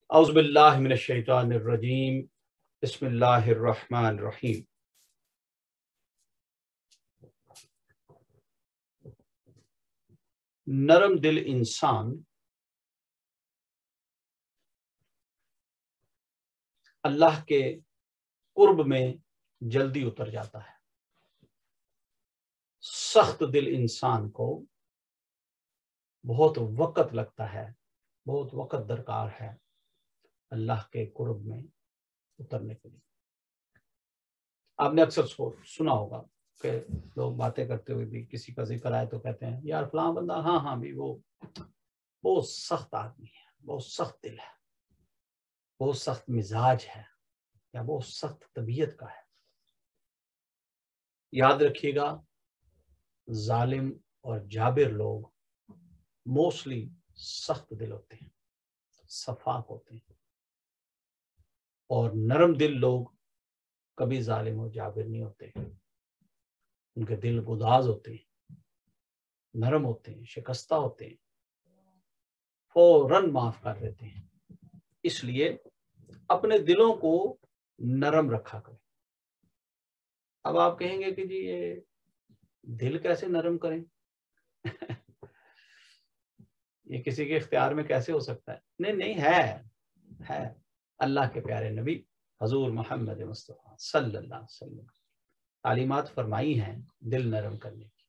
औज़ु बिल्लाहि मिनश शैतानिर रजीम। बिस्मिल्लाहिर रहमानिर रहीम। नरम दिल इंसान अल्लाह के कुर्ब में जल्दी उतर जाता है। सख्त दिल इंसान को बहुत वक़्त लगता है, बहुत वक़्त दरकार है अल्लाह के कुर्ब में उतरने के लिए। आपने अक्सर सुना होगा कि लोग बातें करते हुए भी किसी का जिक्र आए तो कहते हैं यार फलां बंदा, हाँ भी वो बहुत सख्त आदमी है, बहुत सख्त दिल है, बहुत सख्त मिजाज है, या बहुत सख्त तबीयत का है। याद रखिएगा, जालिम और जाबिर लोग मोस्टली सख्त दिल होते हैं, सफाक होते हैं, और नरम दिल लोग कभी जालिम और जाबिर नहीं होते। उनके दिल गुदाज होते हैं, नरम होते हैं, शिकस्ता होते हैं, फौरन माफ कर देते हैं। इसलिए अपने दिलों को नरम रखा करें। अब आप कहेंगे कि जी ये दिल कैसे नरम करें? ये किसी के इख्तियार में कैसे हो सकता है? नहीं है अल्लाह के प्यारे नबी हजूर मोहम्मद मुस्तफ़ा सल्लल्लाहु अलैहि वसल्लम तालीमात फरमाई हैं दिल नरम करने की।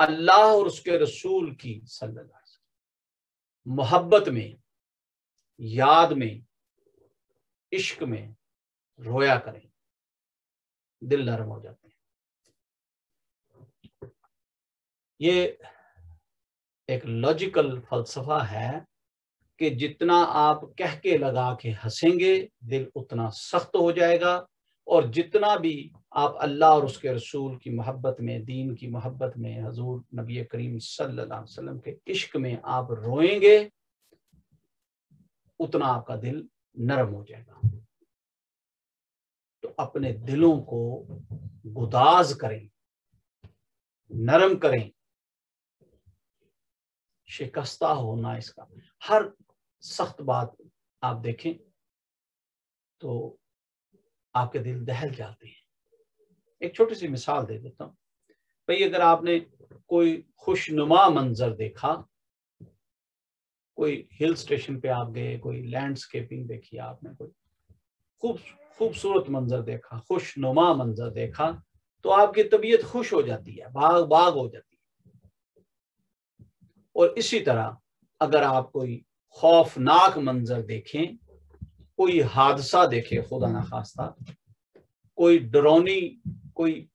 अल्लाह और उसके रसूल की सल्लल्लाहु अलैहि वसल्लम मोहब्बत में, याद में, इश्क में रोया करें, दिल नरम हो जाते हैं। ये एक लॉजिकल फलसफा है कि जितना आप कह के लगा के हंसेंगे दिल उतना सख्त हो जाएगा, और जितना भी आप अल्लाह और उसके रसूल की मोहब्बत में, दीन की मोहब्बत में, हजूर नबी करीम सल्लल्लाहु अलैहि वसल्लम के इश्क में आप रोएंगे उतना आपका दिल नरम हो जाएगा। तो अपने दिलों को गुदाज करें, नरम करें। शिकस्ता होना इसका हर सख्त बात आप देखें तो आपके दिल दहल जाते हैं। एक छोटी सी मिसाल दे देता हूँ। भाई अगर आपने कोई खुशनुमा मंजर देखा, कोई हिल स्टेशन पे आप गए, कोई लैंडस्केपिंग देखी आपने, कोई खूबसूरत मंजर देखा, खुशनुमा मंजर देखा, तो आपकी तबीयत खुश हो जाती है, बाग बाग हो जाती है। और इसी तरह अगर आप कोई खौफनाक मंजर देखें, कोई हादसा देखे खुदा ना खास्ता, कोई डरावनी, कोई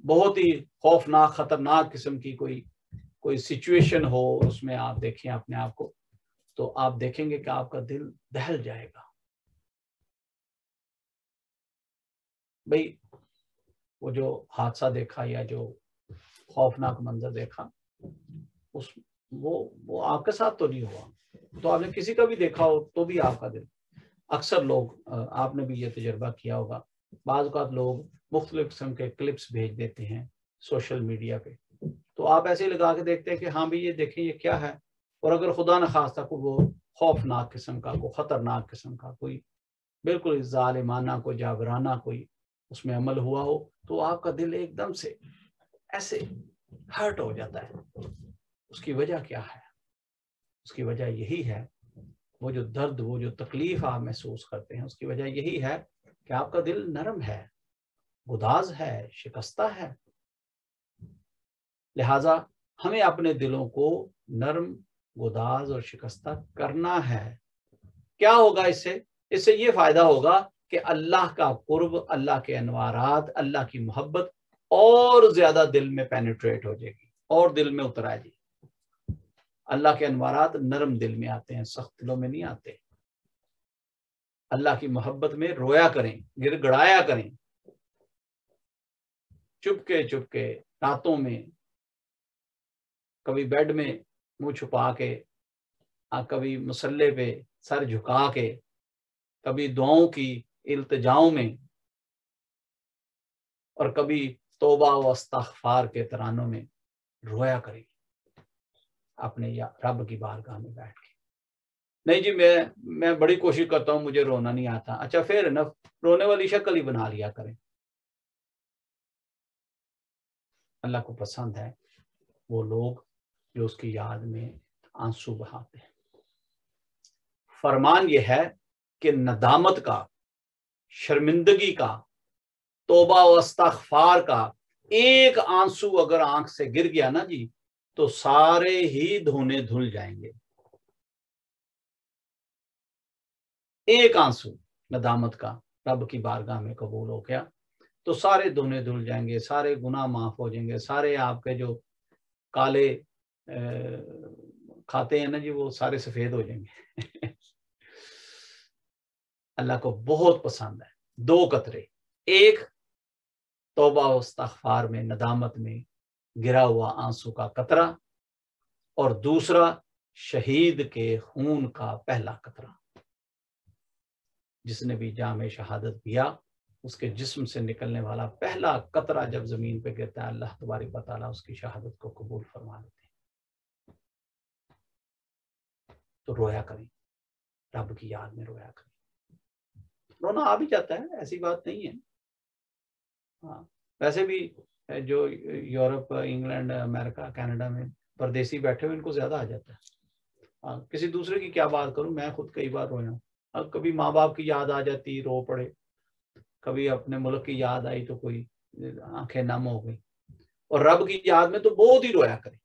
बहुत ही खौफनाक खतरनाक किस्म की कोई सिचुएशन हो, उसमें आप देखें अपने आप को, तो आप देखेंगे कि आपका दिल दहल जाएगा। भाई वो जो हादसा देखा या जो खौफनाक मंजर देखा, उस वो आपके साथ तो नहीं हुआ, तो आपने किसी का भी देखा हो तो भी आपका दिल, अक्सर लोग, आपने भी ये तजुर्बा किया होगा, बाज़ औक़ात लोग मुख्तलिफ किस्म के क्लिप्स भेज देते हैं सोशल मीडिया पे, तो आप ऐसे ही लगा के देखते हैं कि हाँ भाई ये देखें ये क्या है, और अगर खुदा न खास्ता को वो खौफनाक किस्म का, कोई खतरनाक किस्म का, कोई बिल्कुल जालिमाना, कोई जाबराना कोई उसमें अमल हुआ हो, तो आपका दिल एकदम से ऐसे हर्ट हो जाता है। उसकी वजह क्या है? उसकी वजह यही है, वो जो दर्द, वो जो तकलीफ आप महसूस करते हैं, उसकी वजह यही है कि आपका दिल नरम है, गुदाज है, शिकस्ता है। लिहाजा हमें अपने दिलों को नरम, गुदाज और शिकस्ता करना है। क्या होगा इससे? इससे ये फायदा होगा कि अल्लाह का कुर्ब, अल्लाह के अनवारात, अल्लाह की मोहब्बत और ज्यादा दिल में पेनिट्रेट हो जाएगी और दिल में उतर आएगी। अल्लाह के अनवारात नरम दिल में आते हैं, सख्त दिलों में नहीं आते। अल्लाह की मोहब्बत में रोया करें, गिड़गिड़ाया करें, चुपके चुपके रातों में, कभी बेड में मुंह छुपा के, कभी मुसल्ले पे सर झुका के, कभी दुआओं की इल्तिजाओं में, और कभी तौबा व इस्तिग़फ़ार के तरानों में रोया करें अपने या रब की बारगाह में बैठ के। نہیں جی میں بڑی کوشش کرتا ہوں، مجھے رونا نہیں آتا. اچھا پھر نا رونے والی شکل ہی بنا لیا کریں. اللہ کو پسند ہے وہ لوگ جو اس کی یاد میں آنسو بہاتے ہیں. فرمان یہ ہے کہ ندامت کا، شرمندگی کا، توبہ و استغفار کا ایک آنسو اگر آنکھ سے گر گیا نا جی تو سارے ہی دھونے دھل جائیں گے. ایک آنسو ندامت کا رب کی بارگاہ میں قبول ہو گیا تو سارے دھونے دھل جائیں گے، سارے گناہ معاف ہو جائیں گے، سارے آپ کے جو کالے کھاتے ہیں نا جی وہ سارے سفید ہو جائیں گے. اللہ کو بہت پسند ہے 2 قطرے، ایک توبہ و استغفار میں، ندامت میں گرا ہوا آنسو کا قطرہ، اور دوسرا شہید کے خون کا پہلا قطرہ. جس نے بھی جام شہادت پیا اس کے جسم سے نکلنے والا پہلا قطرہ جب زمین پہ گرتا ہے اللہ تبارک و تعالیٰ اس کی شہادت کو قبول فرما لیتے ہیں. تو رویا کریں، رب کی یاد میں رویا کریں. رونا آ بھی جاتا ہے، ایسی بات نہیں ہے. ہاں ویسے بھی جو یورپ، انگلینڈ، امریکہ، کینیڈا میں پردیسی بیٹھے ہوئے ان کو زیادہ آ جاتا ہے. ہاں کسی دوسرے کی کیا بات کروں، میں خود کئی بار رویا ہوں. اب کبھی ماں باپ کی یاد آ جاتی رو پڑے، کبھی اپنے ملک کی یاد آئی تو کوئی آنکھیں نم ہو گئی، اور رب کی یاد میں تو بہت ہی رویا کریں.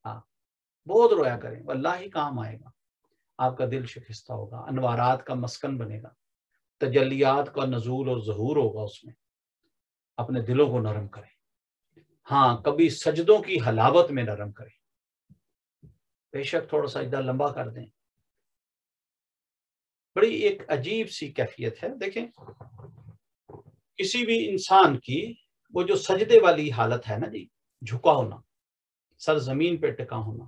ہاں بہت رویا کریں، اللہ ہی کام آئے گا. آپ کا دل شکستہ ہوگا، انوارات کا مسکن بنے گا، تجلیات کا نزول اور ظہور ہوگا اس میں. اپنے دلوں کو نرم کریں. ہاں کبھی سجدوں کی حلاوت میں نرم کریں. بے شک تھوڑا سجدہ لمبا کر دیں. بڑی ایک عجیب سی کیفیت ہے. دیکھیں کسی بھی انسان کی وہ جو سجدے والی حالت ہے نا جی، جھکا ہونا، سر زمین پہ ٹکا ہونا،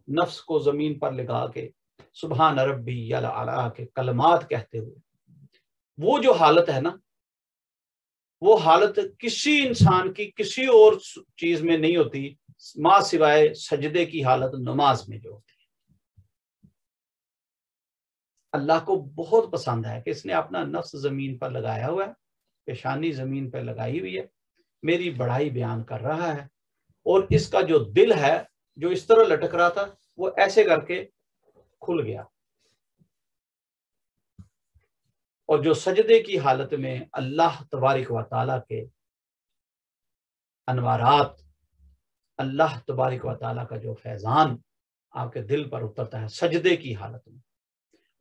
نفس کو زمین پر لگا کے سبحان ربی الاعلی کے کلمات کہتے ہوئے، وہ جو حالت ہے نا، وہ حالت کسی انسان کی کسی اور چیز میں نہیں ہوتی ماں سوائے سجدے کی حالت نماز میں جو ہوتی ہے. اللہ کو بہت پسند ہے کہ اس نے اپنا نفس زمین پر لگایا ہوا ہے، پیشانی زمین پر لگائی ہوئی ہے، میری بڑائی بیان کر رہا ہے، اور اس کا جو دل ہے جو اس طرح لٹک رہا تھا وہ ایسے کر کے کھل گیا. اور جو سجدے کی حالت میں اللہ تبارک و تعالیٰ کے انوارات، اللہ تبارک و تعالیٰ کا جو فیضان آپ کے دل پر اترتا ہے سجدے کی حالت میں،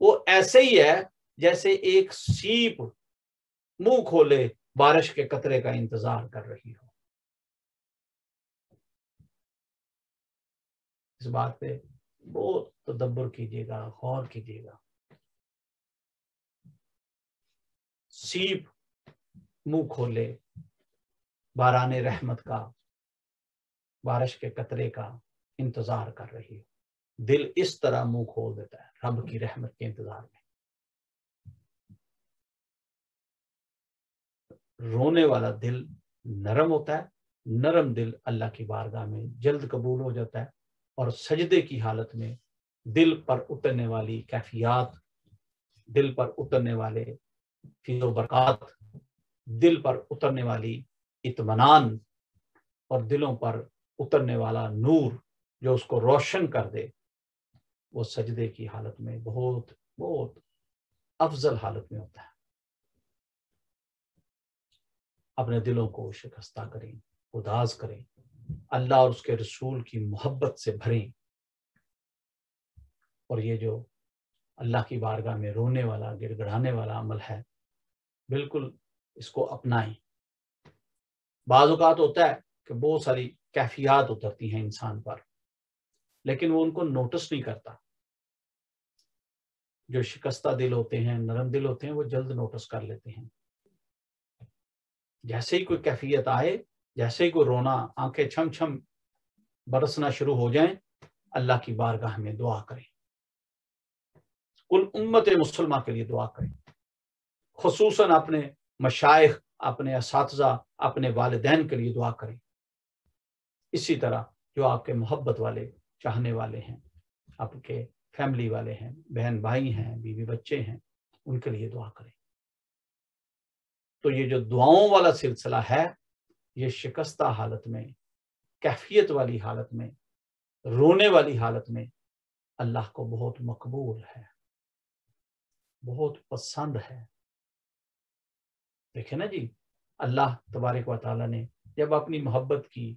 وہ ایسے ہی ہے جیسے ایک سیپ منہ کھولے بارش کے قطرے کا انتظار کر رہی ہو. اس بات پہ بہت تدبر کیجیے گا، غور کیجیے گا. سیپ منہ کھولے باران رحمت کا، بارش کے قطرے کا انتظار کر رہی ہو. دل اس طرح منہ کھول دیتا ہے رب کی رحمت کے انتظار میں. رونے والا دل نرم ہوتا ہے، نرم دل اللہ کی بارگاہ میں جلد قبول ہو جاتا ہے. اور سجدے کی حالت میں دل پر اترنے والی کیفیات، دل پر اترنے والے فیض و برکات، دل پر اترنے والی اطمینان، اور دلوں پر اترنے والا نور جو اس کو روشن کر دے، وہ سجدے کی حالت میں بہت بہت افضل حالت میں ہوتا ہے. اپنے دلوں کو شکستہ کریں، اداس کریں، اللہ اور اس کے رسول کی محبت سے بھریں. اور یہ جو اللہ کی بارگاہ میں رونے والا، گڑ گڑانے والا عمل ہے، بالکل اس کو اپنائیں. بعض اوقات ہوتا ہے کہ بہت ساری کیفیات اترتی ہیں انسان پر، لیکن وہ ان کو نوٹس نہیں کرتا. جو شکستہ دل ہوتے ہیں، نرم دل ہوتے ہیں، وہ جلد نوٹس کر لیتے ہیں. جیسے ہی کوئی کیفیت آئے، جیسے ہی کوئی رونا، آنکھیں چھم چھم برسنا شروع ہو جائیں، اللہ کی بارگاہ میں دعا کریں. کل امت مسلمہ کے لیے دعا کریں، خصوصاً اپنے مشائخ، اپنے اساتذہ، اپنے والدین کے لیے دعا کریں. اسی طرح جو آپ کے محبت والے، چاہنے والے ہیں، آپ کے فیملی والے ہیں، بہن بھائی ہیں، بیوی بچے ہیں، ان کے لیے دعا کریں۔ تو یہ جو دعاؤں والا سلسلہ ہے، یہ شکستہ حالت میں، کیفیت والی حالت میں، رونے والی حالت میں اللہ کو بہت مقبول ہے، بہت پسند ہے۔ دیکھیں نا جی، اللہ تبارک و تعالیٰ نے جب اپنی محبت کی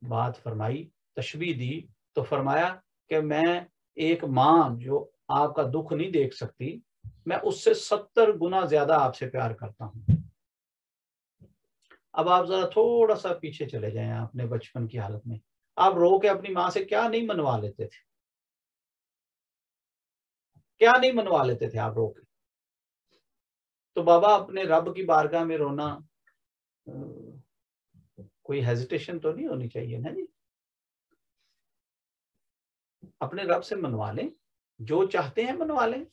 بات فرمائی، تشبیہ دی، تو فرمایا کہ میں ایک ماں جو آپ کا دکھ نہیں دیکھ سکتی، میں اس سے 70 گنا زیادہ آپ سے پیار کرتا ہوں۔ اب آپ ذرا تھوڑا سا پیچھے چلے جائیں اپنے بچپن کی حالت میں، آپ رو کے اپنی ماں سے کیا نہیں منوا لیتے تھے؟ کیا نہیں منوا لیتے تھے آپ رو کے؟ تو بابا اپنے رب کی بارگاہ میں رونا کوئی ہیزیٹیشن تو نہیں ہونی چاہیے نا جی۔ اپنے رب سے منوا لیں، جو چاہتے ہیں منوا لیں،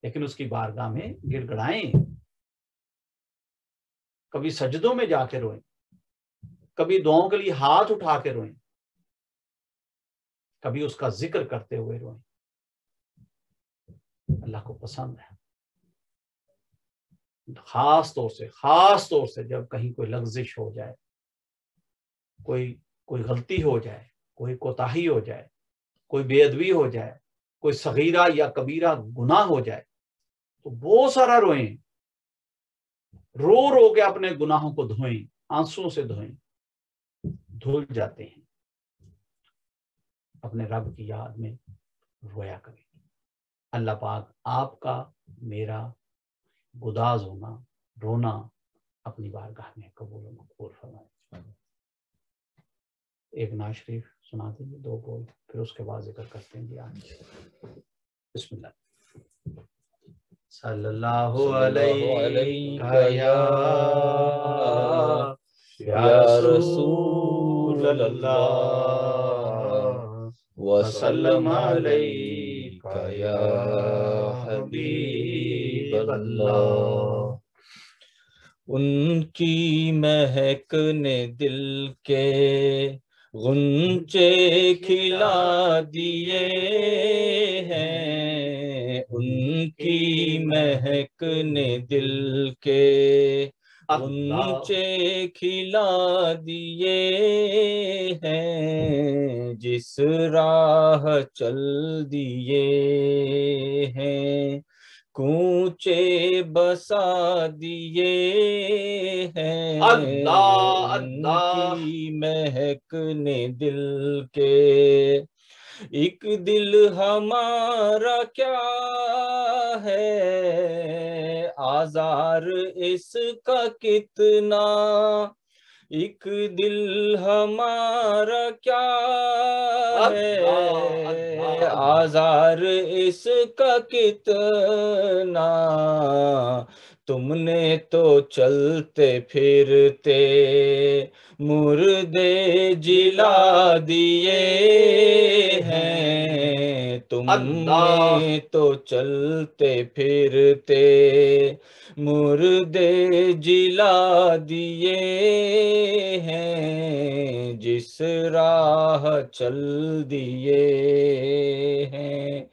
لیکن اس کی بارگاہ میں گڑ گڑائیں، کبھی سجدوں میں جا کے روئیں، کبھی دعاؤں کے لیے ہاتھ اٹھا کے روئیں، کبھی اس کا ذکر کرتے ہوئے روئیں۔ اللہ کو پسند ہے، خاص طور سے جب کہیں کوئی لغزش ہو جائے، کوئی غلطی ہو جائے، کوئی کوتاہی ہو جائے، کوئی بے ادبی ہو جائے، کوئی صغیرہ یا کبیرہ گناہ ہو جائے، تو بہت سارا روئیں، رو رو کے اپنے گناہوں کو دھوئیں، آنسوں سے دھوئیں، دھل جاتے ہیں۔ اپنے رب کی یاد میں رویا کریں۔ اللہ پاک آپ کا میرا گداز ہونا، رونا اپنی بارگاہ میں قبول و مقبول فرمائے۔ ایک نعت شریف سنا دیں گے، 2 بول، پھر اس کے بعد ذکر کرتے ہیں جی آج۔ بسم اللہ۔ صلی اللہ علیہ یا رسول اللہ وسلم علیک یا حبیب اللہ۔ ان کی مہک نے دل کے غنچے کھلا دیے ہیں، ان کی مہک نے دل کے غنچے کھلا دیے ہیں، جس راہ چل دیے ہیں کوچے بسا دیے ہیں، اللہ ان اللہ کی مہک نے دل کے۔ ایک دل ہمارا کیا ہے آزار اس کا کتنا، ایک دل ہمارا کیا ہے آزار اس کا کتنا، تم نے تو چلتے پھرتے مردے جلا دیے ہیں، تم نے تو چلتے پھرتے مردے جلا دیے ہیں، جس راہ چل دیے ہیں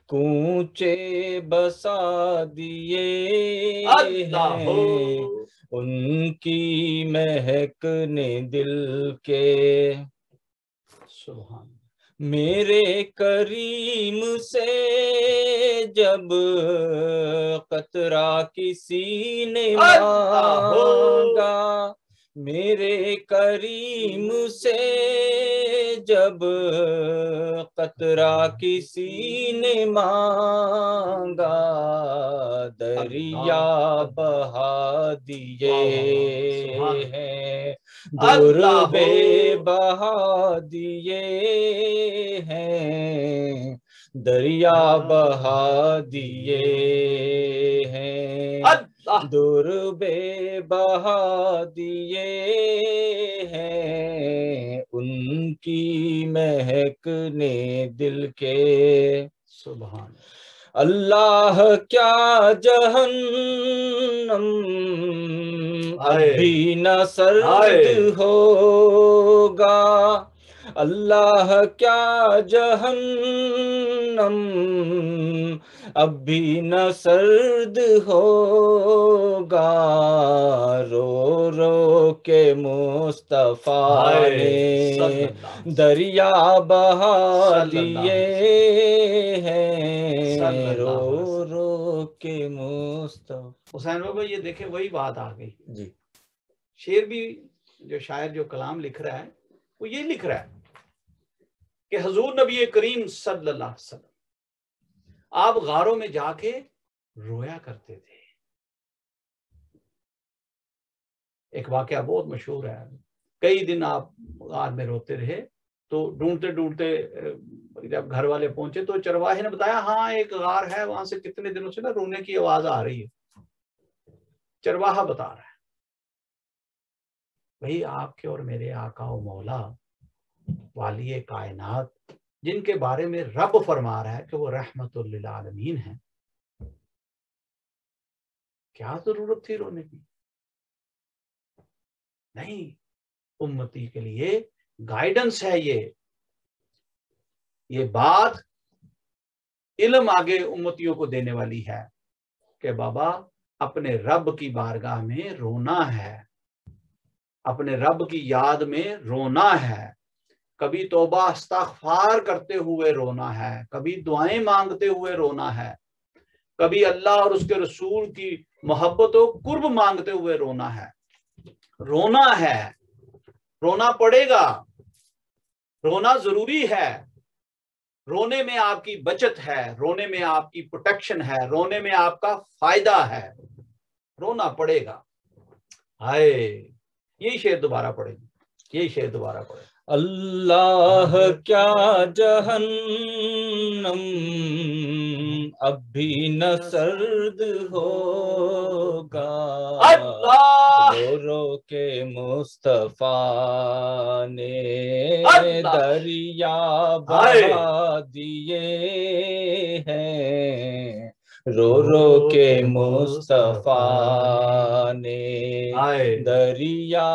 کوچے بسا دیے ہیں، ان کی مہک نے دل کے۔ سبحان میرے کریم سے جب قطرہ کسی نے مانگا، میرے کریم سے جب قطرہ کسی نے مانگا، دریا بہا دیے ہیں، در بے بہا دیے ہیں، دریا بہا دیے ہیں، در بے بہا دیے ہیں، ان کی مہک نے دل کے۔ سبحان اللہ کیا جہنم اب بھی نہ سرد ہوگا، اللہ کیا جہنم اب بھی نہ سرد ہوگا، رو رو کے مصطفیٰ نے دریا بہا دیے ہیں، رو رو کے مصطفیٰ۔ حسین بابا یہ دیکھیں وہی بات آ گئی جی، شعر بھی جو شاعر جو کلام لکھ رہا ہے وہ یہ لکھ رہا ہے کہ حضور نبی کریم صلی اللہ علیہ وسلم آپ غاروں میں جا کے رویا کرتے تھے۔ ایک واقعہ بہت مشہور ہے، کئی دن آپ غار میں روتے رہے تو ڈھونڈتے ڈھونڈتے جب گھر والے پہنچے تو چرواہے نے بتایا ہاں ایک غار ہے وہاں سے کتنے دنوں سے نا رونے کی آواز آ رہی ہے۔ چرواہا بتا رہا ہے بھئی آپ کے اور میرے آقا و مولا والی کائنات جن کے بارے میں رب فرما رہا ہے کہ وہ رحمت للعالمین ہیں، کیا ضرورت تھی رونے کی؟ نہیں، امتی کے لیے گائیڈنس ہے یہ بات علم آگے امتیوں کو دینے والی ہے کہ بابا اپنے رب کی بارگاہ میں رونا ہے، اپنے رب کی یاد میں رونا ہے، کبھی توبہ استغفار کرتے ہوئے رونا ہے، کبھی دعائیں مانگتے ہوئے رونا ہے، کبھی اللہ اور اس کے رسول کی محبت و قرب مانگتے ہوئے رونا ہے۔ رونا ہے، رونا پڑے گا، رونا ضروری ہے، رونے میں آپ کی بچت ہے، رونے میں آپ کی پروٹیکشن ہے، رونے میں آپ کا فائدہ ہے، رونا پڑے گا۔ ہائے یہی شعر دوبارہ پڑھیں، یہی شعر دوبارہ پڑھیں۔ اللہ کیا جہنم اب بھی نہ سرد ہوگا، رو رو کے مصطفیٰ نے دریا بہا دیے ہیں، رو رو کے مصطفیٰ نے دریا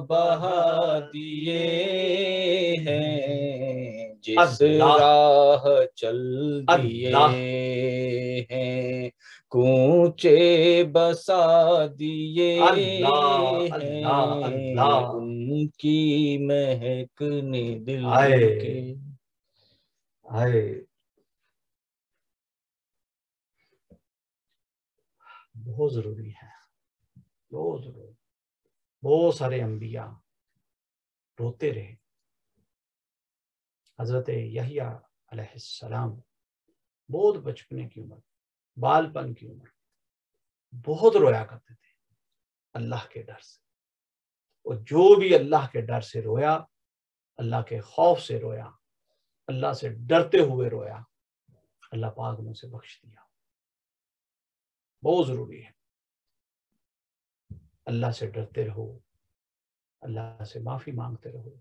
بہا دیے ہیں، جس راہ چل دیے ہیں کوچے بسا دیے ہیں، ان کی مہک نے دل کے۔ بہت ضروری ہے، بہت ضروری۔ بہت سارے انبیاء روتے رہے۔ حضرت یحییٰ علیہ السلام بہت بچپنے کی عمر، بال پن کی عمر، بہت رویا کرتے تھے اللہ کے ڈر سے، اور جو بھی اللہ کے ڈر سے رویا، اللہ کے خوف سے رویا، اللہ سے ڈرتے ہوئے رویا، اللہ پاک نے اسے بخش دیا۔ بہت ضروری ہے، اللہ سے ڈرتے رہو، اللہ سے معافی مانگتے رہو،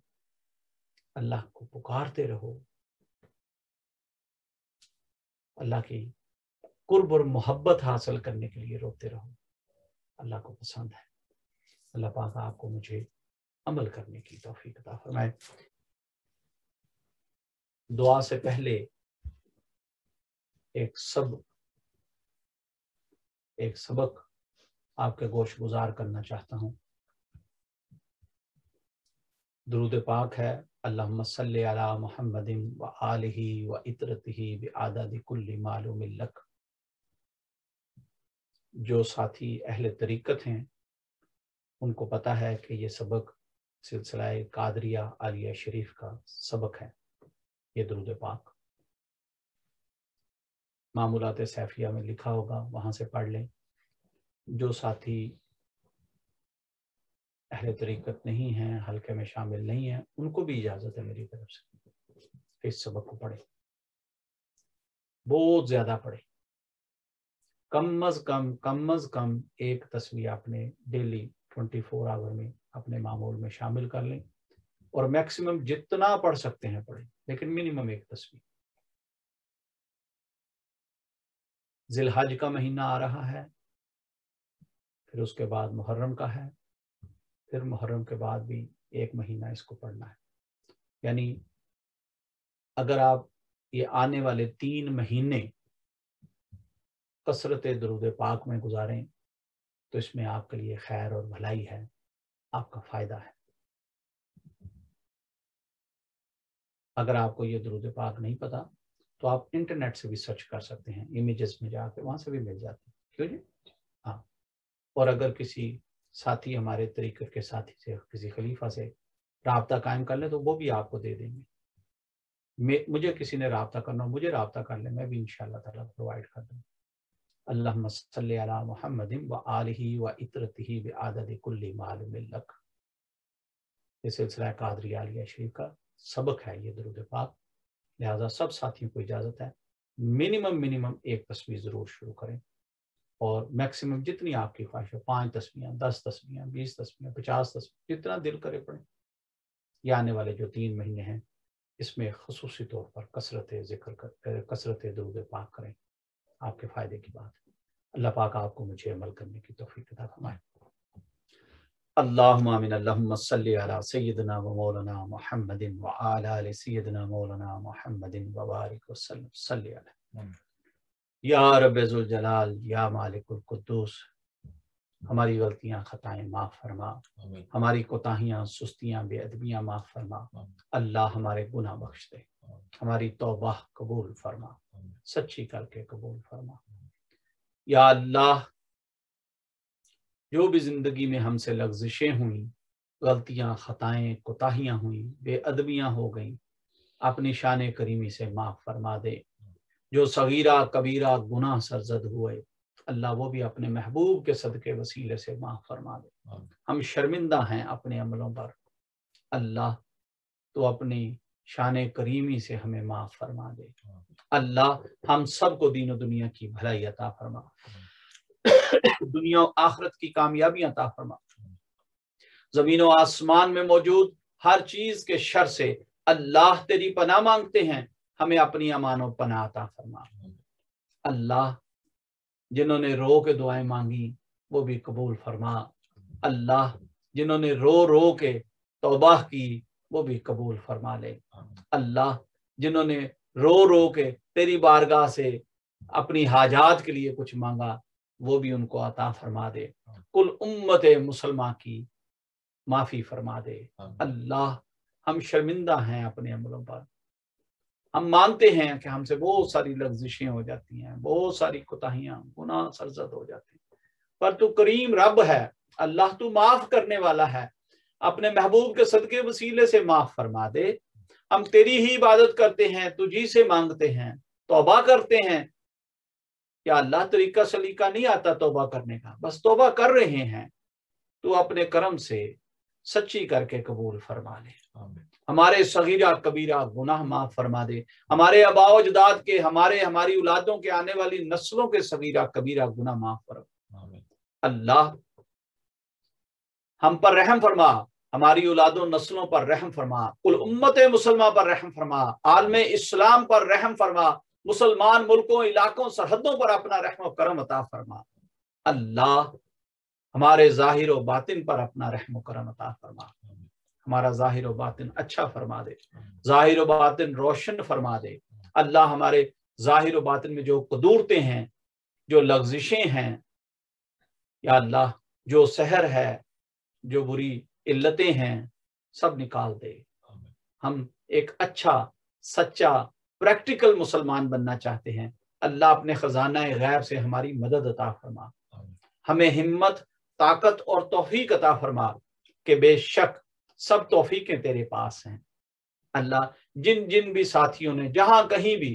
اللہ کو پکارتے رہو، اللہ کی قرب اور محبت حاصل کرنے کے لیے روتے رہو۔ اللہ کو پسند ہے۔ اللہ پاک آپ کو مجھے عمل کرنے کی توفیق عطا فرمائے۔ دعا سے پہلے ایک سبق آپ کے گوش گزار کرنا چاہتا ہوں۔ درود پاک ہے، اللہم صلی علی محمد و آلہ و اطرتہ بعدد کل معلوم لک۔ جو ساتھی اہل طریقت ہیں ان کو پتہ ہے کہ یہ سبق سلسلہ قادریہ عالیہ شریف کا سبق ہے، یہ درود پاک۔ معمولات سیفیہ میں لکھا ہوگا، وہاں سے پڑھ لیں۔ جو ساتھی اہل طریقت نہیں ہیں، حلقے میں شامل نہیں ہیں، ان کو بھی اجازت ہے میری طرف سے اس سبق کو پڑھیں، بہت زیادہ پڑھیں۔ کم از کم ایک تسبیح آپ نے ڈیلی 24 آور میں اپنے معمول میں شامل کر لیں، اور میکسیمم جتنا پڑھ سکتے ہیں پڑھیں، لیکن منیمم ایک تسبیح۔ ذی الحج کا مہینہ آ رہا ہے، پھر اس کے بعد محرم کا ہے، پھر محرم کے بعد بھی ایک مہینہ اس کو پڑھنا ہے، یعنی अगर आप ये आने वाले 3 महीने कसरत दरूद पाक में गुजारें तो इसमें आपके लिए खैर और भलाई है, आपका फायदा है। अगर आपको ये दरूद पाक नहीं पता तो आप इंटरनेट से भी सर्च कर सकते हैं, इमेजेस में जाके वहां से भी मिल जाते हैं, क्यों जी? हाँ। और अगर किसी साथी, हमारे तरीक़त के साथी से, किसी खलीफा से राब्ता कायम कर ले तो वो भी आपको दे देंगे। मुझे किसी ने राब्ता करना, मुझे राब्ता कर ले, मैं भी इंशाअल्लाह ताला प्रोवाइड कर दूँ। अल्लाहुम्मा सल्ली अला मुहम्मदिन व आलिही व इतरतिही बिआदद कुल्ली मालूमिन लक। ये सिलसिला कादरिया आलिया शरीफ का सबक है ये दरूद पाक, लिहाजा सब साथियों को इजाज़त है मिनिमम 1 तस्बीह ज़रूर शुरू करें, और मैक्सिमम जितनी आपकी ख्वाहिश हो, 5 तस्बीहां, 10 तस्बीहां, 20 तस्बीहां, 50 तस्बीहां, जितना दिल करे पढ़ें। ये आने वाले जो 3 महीने हैं इसमें ख़ुसूसी तौर पर कसरत दरूद पाक करें, आपके फ़ायदे की बात है। अल्लाह पाक आपको मुझे अमल करने की तौफीक अता फरमाए। अल्लाहुम्मा आमीन। अल्लाहुम्मा सल्ली अला सय्यिदिना व मौलाना मुहम्मदिन व अला आलि सय्यिदिना मौलाना मुहम्मदिन व बारिक व सल्लम सल्ली अलैहि। या रब्बे ज़ुल जलाल, या मालिकुल कुद्दूस, हमारी गलतियां खताएं माफ़ फरमा, हमारी कोताहियां सुस्तियां बेअदबियां माफ़ फरमा। अल्लाह हमारे गुनाह बख्श दे, हमारी तौबा कबूल फरमा, सच्ची करके कबूल फरमा। या अल्लाह, जो भी ज़िंदगी में हमसे लग़ज़िशें हुई, गलतियां खताएं कोताहियां हुई, बेअदबियां हो गई, अपनी शान करीमी से माफ़ फरमा दे। जो सगीरा कबीरा गुनाह सरजद हुए, अल्लाह वो भी अपने महबूब के सदके वसीले से माफ़ फरमा दे। हम शर्मिंदा हैं अपने अमलों पर, अल्लाह तो अपनी शान करीमी से हमें माफ़ फरमा दे। अल्लाह हम सबको दीन और दुनिया की भलाई अता फरमा, दुनिया और आखिरत की कामयाबियां अता फरमा। ज़मीन और आसमान में मौजूद हर चीज़ के शर से अल्लाह तेरी पनाह मांगते हैं, हमें अपनी अमानो पनाह अता फरमा। अल्लाह, जिन्होंने रो के दुआएं मांगी वो भी कबूल फरमा। अल्लाह, जिन्होंने रो रो के तौबा की वो भी कबूल फरमा ले। अल्लाह, जिन्होंने रो रो के तेरी बारगाह से अपनी हाजात के लिए कुछ मांगा वो भी उनको अता फरमा दे। कुल उम्मत मुसलमान की माफ़ी फरमा दे। अल्लाह, हम शर्मिंदा हैं अपने अमलों पर, हम मानते हैं कि हमसे बहुत सारी लग़ज़िशें हो जाती हैं, बहुत सारी कोताहियां गुनाह सरजद हो जाते हैं, पर तू करीम रब है। अल्लाह, तू माफ़ करने वाला है, अपने महबूब के सदके वसीले से माफ़ फरमा दे। हम तेरी ही इबादत करते हैं, तुझी से मांगते हैं, तौबा करते हैं। क्या अल्लाह तरीका सलीका नहीं आता तौबा करने का, बस तौबा कर रहे हैं, तू अपने करम से सच्ची करके कबूल फरमा ले। हमारे सगीरा कबीरा गुनाह माफ फरमा दे, हमारे आबाओ अजदाद के, हमारी औलादों के, आने वाली नस्लों के सगीरा कबीरा गुनाह माफ फरमा। अल्लाह, हम पर रहम फरमा, हमारी औलादों नस्लों पर रहम फरमा, कुल उम्मत मुसलमान पर रहम फरमा, आलमे इस्लाम पर रहम फरमा, मुसलमान मुल्कों, इलाकों, सरहदों पर अपना रहम और करम अता फरमा। अल्लाह, हमारे जाहिर और बातिन पर अपना रहम और करम अता फरमा, हमारा जाहिर और बातिन अच्छा फरमा दे, जाहिर और बातिन रोशन फरमा दे। अल्लाह, हमारे जाहिर और बातिन में जो कदूरतें हैं, जो लग़ज़िशें हैं, या अल्लाह, जो सहर है, जो बुरी इल्लतें हैं, सब निकाल दे। हम एक अच्छा, सच्चा, प्रैक्टिकल मुसलमान बनना चाहते हैं। अल्लाह, अपने खजाना गैब से हमारी मदद अता फरमा, हमें हिम्मत, ताकत और तौफीक अता फरमा कि बेशक सब तौफीकें तेरे पास हैं। अल्लाह, जिन जिन भी साथियों ने जहां कहीं भी,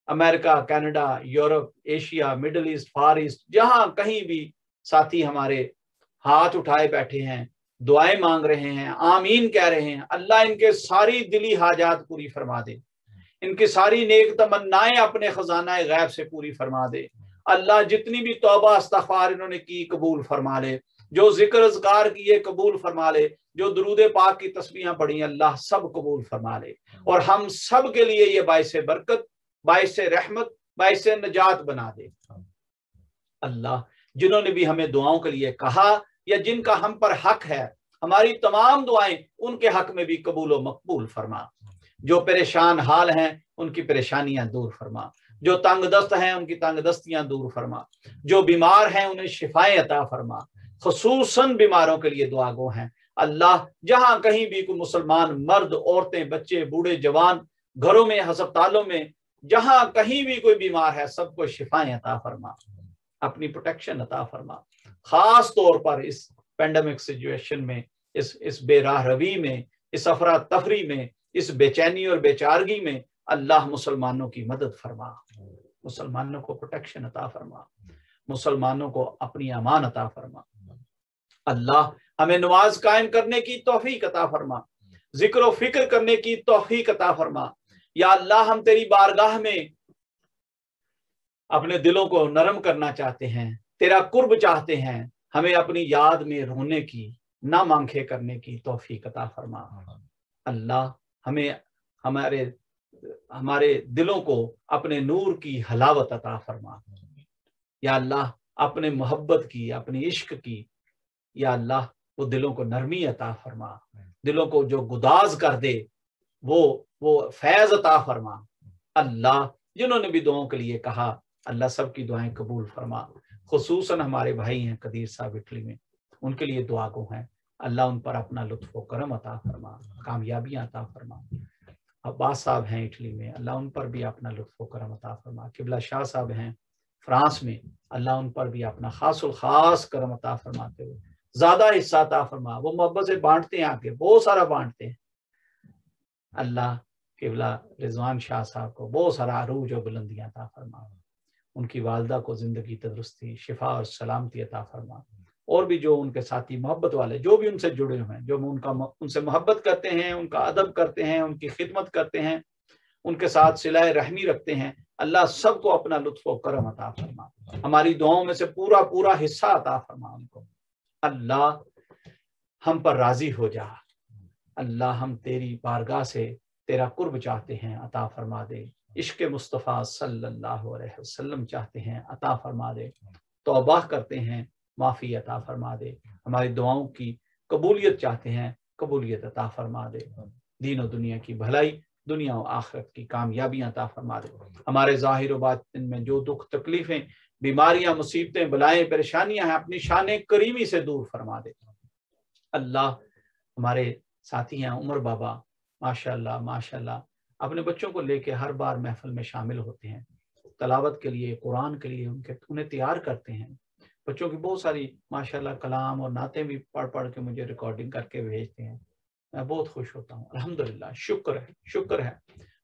America, Canada, Europe, Asia, middle east, far east, जहां कहीं भी साथी हमारे हाथ उठाए बैठे हैं, दुआएं मांग रहे हैं, आमीन कह रहे हैं, अल्लाह इनके सारी दिली हाजात पूरी फरमा दे, इनकी सारी नेक तमन्नाएं अपने खजाना गैब से पूरी फरमा दे। अल्लाह, जितनी भी तौबा इस्तग़फ़ार इन्होंने की कबूल फरमा ले, जो जिक्र अज़कार किए कबूल फरमा ले, जो दुरूद पाक की तस्बीहां पढ़ी अल्लाह सब कबूल फरमा ले, और हम सब के लिए ये बाइस बरकत, बाइस रहमत, बाइस नजात बना दे। अल्लाह, जिन्होंने भी हमें दुआओं के लिए कहा या जिनका हम पर हक है, हमारी तमाम दुआएं उनके हक में भी कबूल व मकबूल फरमा। जो परेशान हाल हैं उनकी परेशानियां दूर फरमा, जो तंग दस्त हैं उनकी तंग दस्तियां दूर फरमा, जो बीमार हैं उन्हें शिफाएं अता फरमा। खुसूसन बीमारों के लिए दुआ गो हैं अल्लाह, जहां कहीं भी कोई मुसलमान मर्द, औरतें, बच्चे, बूढ़े, जवान, घरों में, अस्पतालों में, जहां कहीं भी कोई बीमार है सबको शिफाएं अता फरमा, अपनी प्रोटेक्शन अता फरमा। खास तौर पर इस पेंडेमिक सिचुएशन में, इस बेराह रवी में, इस अफरा तफरी में, इस बेचैनी और बेचारगी में अल्लाह मुसलमानों की मदद फरमा, मुसलमानों को प्रोटेक्शन अता फरमा, मुसलमानों को अपनी अमान अता फरमा। अल्लाह हमें नमाज कायम करने की तौफीक अता फरमा, जिक्र व फिक्र करने की तौफीक अता फरमा। या अल्लाह हम तेरी बारगाह में अपने दिलों को नरम करना चाहते हैं, तेरा कुर्ब चाहते हैं, हमें अपनी याद में रोने की, ना मांखे करने की तौफीक अता फरमा। अल्लाह हमें हमारे दिलों को अपने नूर की हलावत अता फरमा। या अल्लाह अपने मोहब्बत की, अपने इश्क की, या अल्लाह वो दिलों को नरमी अता फरमा, दिलों को जो गुदाज कर दे वो फैज अता फरमा। अल्लाह जिन्होंने भी दुआओं के लिए कहा अल्लाह सबकी दुआएं कबूल फरमा। खुसूसन हमारे भाई हैं कदीर साहब इटली में, उनके लिए दुआ को हैं अल्लाह उन पर अपना लुत्फ व करम अता फरमा, कामयाबियां अता फरमा। अब्बास साहब हैं इटली में, अल्लाह उन पर भी अपना लुत्फ व करम अता फरमा। किबला शाह साहब हैं फ्रांस में, अल्लाह उन पर भी अपना खासुल खास करम अता फरमाते हुए ज्यादा हिस्सा अता फरमा। वो मोहब्बत से बांटते हैं, आके बहुत सारा बांटते हैं। अल्लाह किबला रिजवान शाह साहब को बहुत सारा अरूज और बुलंदियां अता फरमा, उनकी वालदा को जिंदगी तंदुरुस्ती, शिफा और सलामती अता फरमा। और भी जो उनके साथी मोहब्बत वाले जो भी उनसे जुड़े हुए हैं, जो उनसे मोहब्बत करते हैं, उनका अदब करते हैं, उनकी खिदमत करते हैं, उनके साथ सिलाए रहमी रखते हैं, अल्लाह सबको अपना लुत्फ व करम अता फरमा। हमारी दुआओं में से पूरा पूरा हिस्सा अता फरमा उनको। अल्लाह हम पर राजी हो जा, अल्लाह हम तेरी बारगाह से तेरा कुर्ब चाहते हैं, अता फरमा दे। इश्क मुस्तफ़ा सल्लल्लाहु अलैहि वसल्लम चाहते हैं, अता फरमा दे। तौबा करते हैं, माफ़ी अता फरमा दे। हमारी दुआओं की कबूलियत चाहते हैं, कबूलियत अता फरमा दे। दीन और दुनिया की भलाई, दुनिया और आखिरत की कामयाबियां अता फरमा दे। हमारे ज़ाहिर व बातिन में जो दुख तकलीफें, बीमारियां, मुसीबतें, बलाएं, परेशानियां हैं, अपनी शान करीमी से दूर फरमा दे। अल्लाह हमारे साथी हैं उमर बाबा, माशाअल्लाह माशाअल्लाह, अपने बच्चों को लेके हर बार महफिल में शामिल होते हैं, तलावत के लिए, कुरान के लिए उन्हें तैयार करते हैं। बच्चों की बहुत सारी माशाअल्लाह कलाम और नातें भी पढ़ पढ़ के मुझे रिकॉर्डिंग करके भेजते हैं। मैं बहुत खुश होता हूँ। अल्हम्दुलिल्लाह, शुक्र है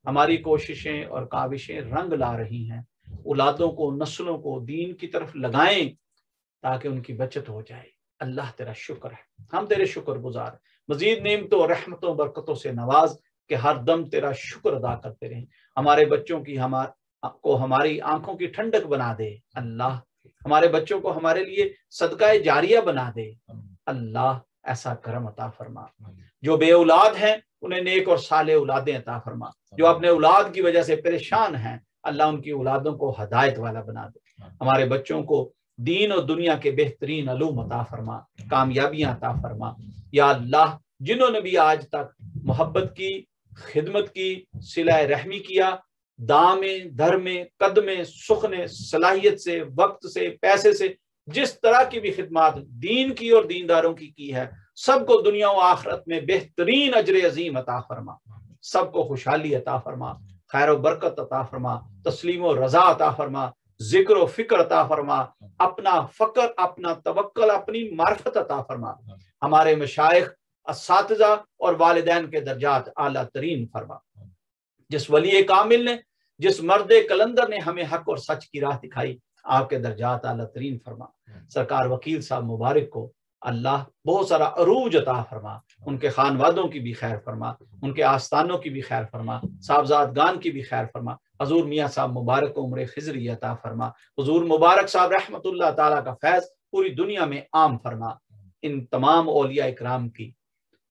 हमारी कोशिशें और काविशें रंग ला रही हैं। औलादों को, नस्लों को दीन की तरफ लगाएं ताकि उनकी बचत हो जाए। अल्लाह तेरा शुक्र है, हम तेरे शुक्रगुजार। मजीद नेमतों, रहमतों, बरकतों से नवाज कि हर दम तेरा शुक्र अदा करते रहें। हमारे बच्चों की हमारी आंखों की ठंडक बना दे अल्लाह, हमारे बच्चों को हमारे लिए सदका जारिया बना दे अल्लाह। ऐसा करम अता फरमा। जो बे औलाद हैं उन्हें नेक और साले औलादें अता फरमा। जो अपने औलाद की वजह से परेशान हैं अल्लाह उनकी औलादों को हदायत वाला बना दे। हमारे बच्चों को दीन और दुनिया के बेहतरीन अलूम अता फरमा, कामयाबियां अता फरमा। या अल्लाह जिन्होंने भी आज तक मोहब्बत की, खिदमत की, सिलाए रहमी किया, दामे, धर्मे, कदमे, सुखने, सलाहियत से, वक्त से, पैसे से, जिस तरह की भी खिदमत दीन की और दीनदारों की है, सबको दुनिया और आखिरत में बेहतरीन अजर अजीम अता फरमा। सबको खुशहाली अता फरमा, खैर और बरकत अता फरमा, तस्लीम और रजा अता फरमा, जिक्र और फिक्र अता फरमा, अपना फक्र, अपना तवक्कल, अपनी मार्फत अता फरमा। हमारे मशाइख, असातिज़ा और वालिदैन के दर्जात आला तरीन फरमा। जिस वली कामिल ने, जिस मर्द कलंदर ने हमें हक और सच की राह दिखाई, आपके दर्जात आला तरीन फरमा। सरकार वकील साहब मुबारक को अल्लाह बहुत सारा अरूज अता फरमा, उनके खानवादों की भी खैर फरमा, उनके आस्थानों की भी खैर फरमा, साहबजादगान की भी खैर फरमा। हजूर मियाँ साहब मुबारक को उम्र खिजरी अता फरमा। हुजूर मुबारक साहब रहमतुल्लाह ताला का फैज पूरी दुनिया में आम फरमा। इन तमाम औलिया इकराम की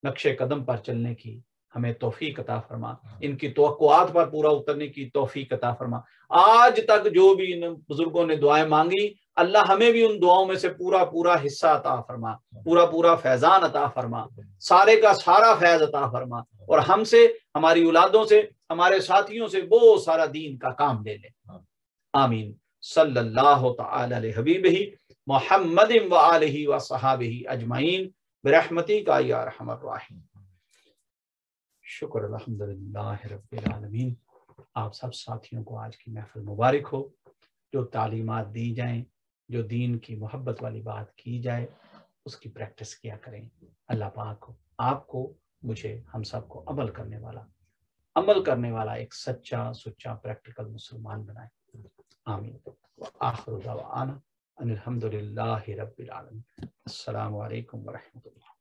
नक्शे कदम पर चलने की ہمیں توفیق عطا فرما، ان کی توقعات پر پورا اترنے کی توفیق عطا فرما۔ آج تک جو بھی ان بزرگوں نے دعائیں مانگی، اللہ ہمیں بھی ان دعاؤں میں سے پورا پورا حصہ عطا فرما، پورا پورا فیضان عطا فرما، سارے کا سارا فیض عطا فرما، اور ہم سے، ہماری اولادوں سے، ہمارے ساتھیوں سے بہت سارا دین کا کام لے لے۔ آمین۔ صلی اللہ تعالی علیہ حبیبہ محمد و آلہ و صحابہ اجمعین برحمتک یا ارحم الراحمین۔ شکر الحمدللہ رب العالمین۔ آپ سب ساتھیوں کو آج کی محفل مبارک ہو۔ جو تعلیمات دی جائیں، جو دین کی محبت والی بات کی جائے، اس کی پریکٹس کیا کریں۔ اللہ پاک آپ کو، مجھے، ہم سب کو عمل کرنے والا ایک سچا پریکٹیکل مسلمان بنائے۔ آمین۔ وآخر دعوانا ان الحمدللہ رب العالمین۔ السلام علیکم ورحمۃ اللہ۔